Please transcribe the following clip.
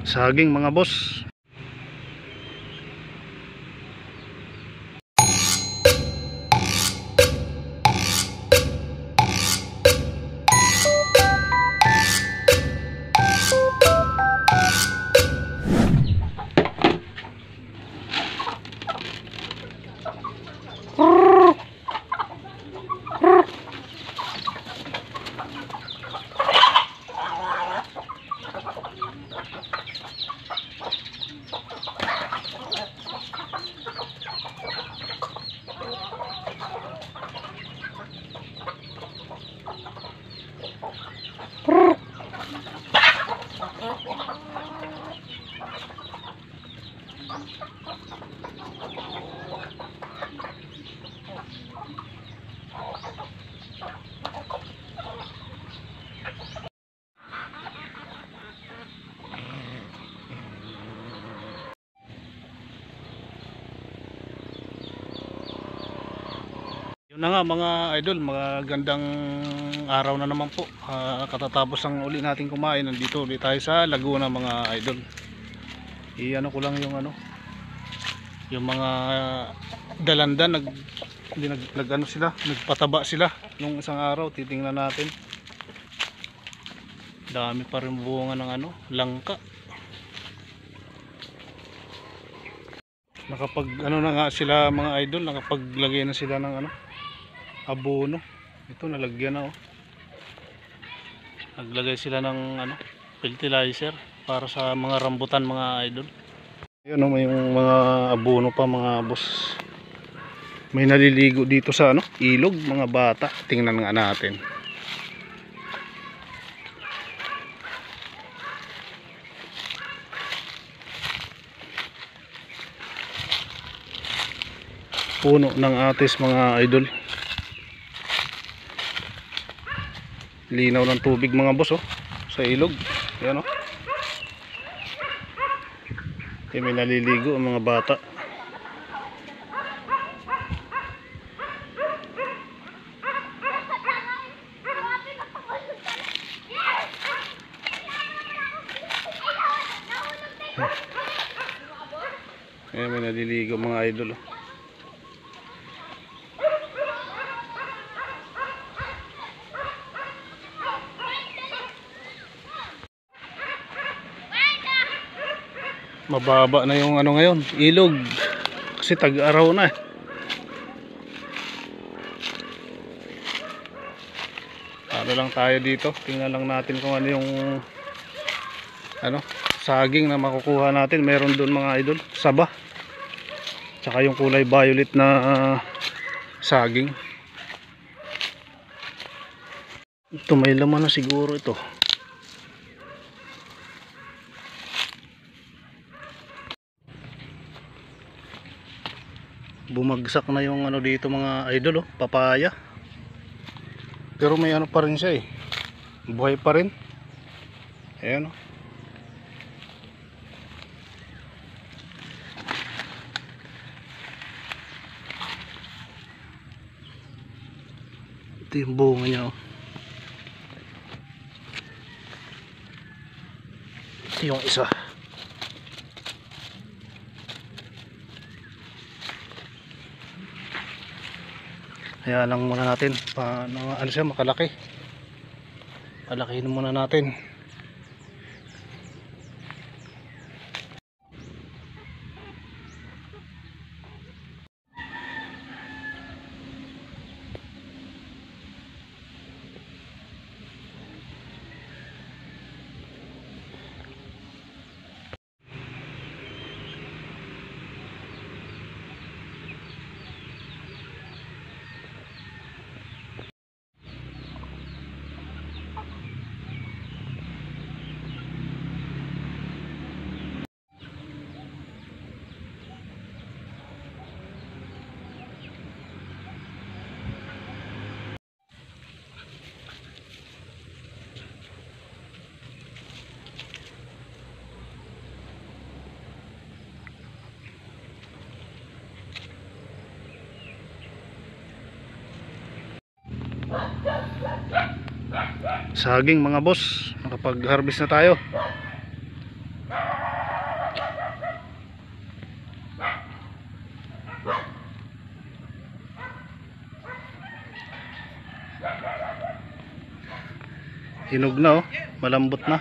Saging mga boss. Yun na nga mga idol, magandang araw na naman po. Katatapos ang uli natin kumain, nandito ulit tayo sa Laguna mga idol. Iano ko lang yung yung mga dalandan nag sila, nagpataba sila nung isang araw. Titingnan natin. Dami pa rin bunga ng langka. Nakapag na nga sila mga idol, nakapaglagay na sila ng abono. Ito nalagyan na naglagay sila ng fertilizer para sa mga rambutan mga idol. Ayun may mga abono pa mga boss. May naliligo dito sa ilog mga bata. Tingnan nga natin. Puno ng atis mga idol. Linaw ng tubig mga boss sa ilog. Yan may naliligo ang mga bata. May naliligo mga idol. Mababa na yung ngayon, ilog. Kasi tag-araw na lang tayo dito. Tingnan lang natin kung yung saging na makukuha natin. Meron doon mga idol, saba. Tsaka yung kulay violet na saging. Ito may laman na siguro ito. Bumagsak na yung dito mga idol papaya. Pero may pa rin siya buhay pa rin. Ayan ito yung bunga niya ito yung isa. Kaya lang muna natin paano siya makalaki. Palakihin muna natin. Saging mga boss, Nakapag-harvest na tayo. Hinog na oh, malambot na.